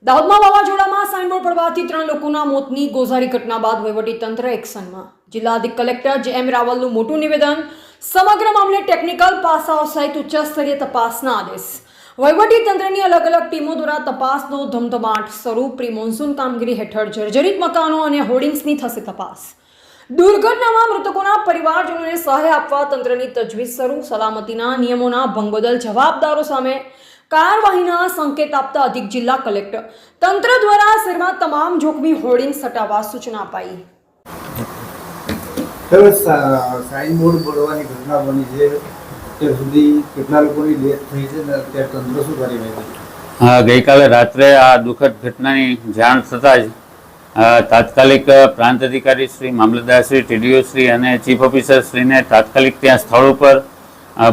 દાહોદમાં વાવાઝોડામાં સાઇનબોર્ડ પડવાથી 3 લોકોના મોતની ગોઝારી ઘટના બાદ વહીવટીતંત્ર એક્શનમાં. જિલ્લા અધિક કલેક્ટર જે.એમ. રાવલનું મોટું નિવેદન. સમગ્ર મામલે ટેકનિકલ પાસાઓ સહિત ઉચ્ચસ્તરીય તપાસના આદેશ. વહીવટીતંત્રની અલગ અલગ ટીમો દ્વારા તપાસનો ધમધમાટ શરૂ. પ્રી મોન્સૂન કામગીરી હેઠળ જર્જરિત મકાનો અને હોર્ડિંગ્સની થશે તપાસ. દુર્ઘટનામાં મૃતકોના પરિવારજનોને સહાય આપવા તંત્રની તજવીજ શરૂ. સલામતીના નિયમોના ભંગ બદલ જવાબદારો સામે કાર્યવાહીના સંકેત આપતા અધિક જિલ્લા કલેક્ટર. તંત્ર દ્વારા શહેરમાં તમામ જોખમી હોર્ડિંગ્સ હટાવવા સૂચના અપાઈ. સાઇન બોર્ડ પડવાની ઘટના બની છે, અત્યાર સુધી કેટલા લોકોની ડેથ થઈ છે અને અત્યારે તંત્ર શું કરી રહ્યું છે? ગઈકાલે રાત્રે આ દુઃખદ ઘટનાની જાણ થતાં જ તાત્કાલિક પ્રાંત અધિકારી શ્રી, મામલતદાર શ્રી, ટીડીઓ શ્રી અને ચીફ ઓફિસર શ્રીને તાત્કાલિક ત્યાં સ્થળ ઉપર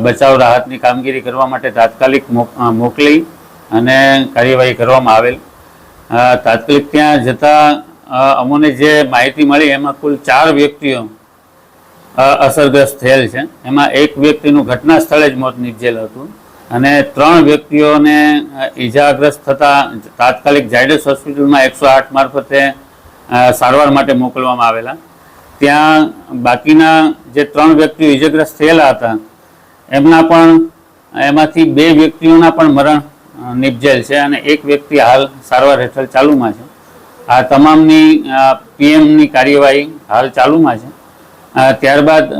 બચાવ રાહતની કામગીરી કરવા માટે તાત્કાલિક મોકલી અને કાર્યવાહી કરવામાં આવેલ. તાત્કાલિક ત્યાં જતાં અમોને જે માહિતી મળી એમાં કુલ 4 વ્યક્તિઓ અસરગ્રસ્ત થયેલ છે. એમાં એક વ્યક્તિનું ઘટના સ્થળે જ મોત નીપજેલ હતું અને 3 વ્યક્તિઓને ઈજાગ્રસ્ત થતાં તાત્કાલિક ઝાયડસ હોસ્પિટલમાં 108 મારફતે સારવાર માટે મોકલવામાં આવેલા. ત્યાં બાકીના જે 3 વ્યક્તિઓ ઈજાગ્રસ્ત થયેલા હતા એમના પણ એમાંથી 2 વ્યક્તિઓના પણ મરણ નીપજેલ છે અને એક વ્યક્તિ હાલ સારવાર હેઠળ ચાલુમાં છે. આ તમામની પીએમની કાર્યવાહી હાલ ચાલુમાં છે. ત્યારબાદ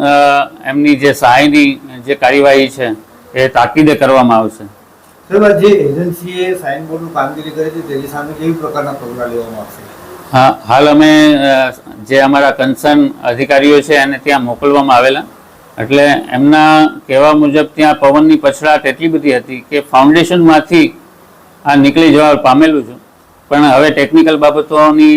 એમની જે સહાયની જે કાર્યવાહી છે એ તાકીદે કરવામાં આવશે. સાહેબ, જે એજન્સીએ સાઇન બોર્ડનું કામગીરી કરી છે તેની સામે કેવી પ્રકારના પગલાં લેવામાં આવશે? હા, હાલ અમે જે અમારા કન્સર્ન અધિકારીઓ છે એને ત્યાં મોકલવામાં આવેલા. એટલે એમના કહેવા મુજબ ત્યાં પવનની પછડાટ એટલી બધી હતી કે ફાઉન્ડેશનમાંથી આ નીકળી જવા પામેલું છે. પણ હવે ટેકનિકલ બાબતોની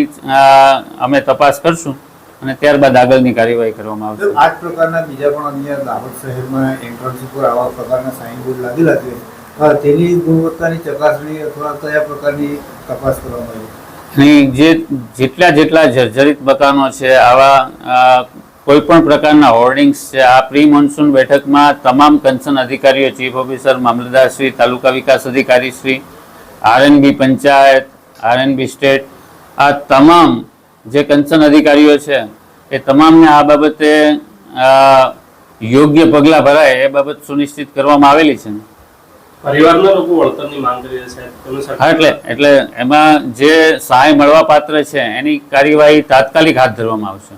અમે તપાસ કરશું અને ત્યારબાદ આગળની કાર્યવાહી કરવામાં આવશે. આ જ પ્રકારના બીજા પણ અન્ય દાહોદ શહેરમાં એન્ટ્રન્સ ઉપર આવા પ્રકારના સાઇન બોર્ડ લાગેલા છે, તેની ગુણવત્તાની ચકાસણી અથવા કયા પ્રકારની તપાસ કરવામાં આવી? અને જેટલા જર્જરિત મકાનો છે, આવા કોઈ પણ પ્રકારના હોર્ડિંગ્સ છે, આ પ્રી મોન્સૂન બેઠકમાં તમામ કન્સર્ન અધિકારીઓ, ચીફ ઓફિસર, મામલતદાર શ્રી, તાલુકા વિકાસ અધિકારી Shri, RNB panchayat, RNB state, આ તમામ જે કન્સર્ન અધિકારીઓ છે એ તમામને આ બાબતે યોગ્ય પગલાં ભરાય એ બાબત સુનિશ્ચિત કરવામાં આવેલી છે. પરિવારના લોકો વળતરની માંગ કરી રહ્યા છે. હા, એટલે એમાં જે સહાય મળવા પાત્ર છે એની કાર્યવાહી તાત્કાલિક હાથ ધરવામાં આવશે.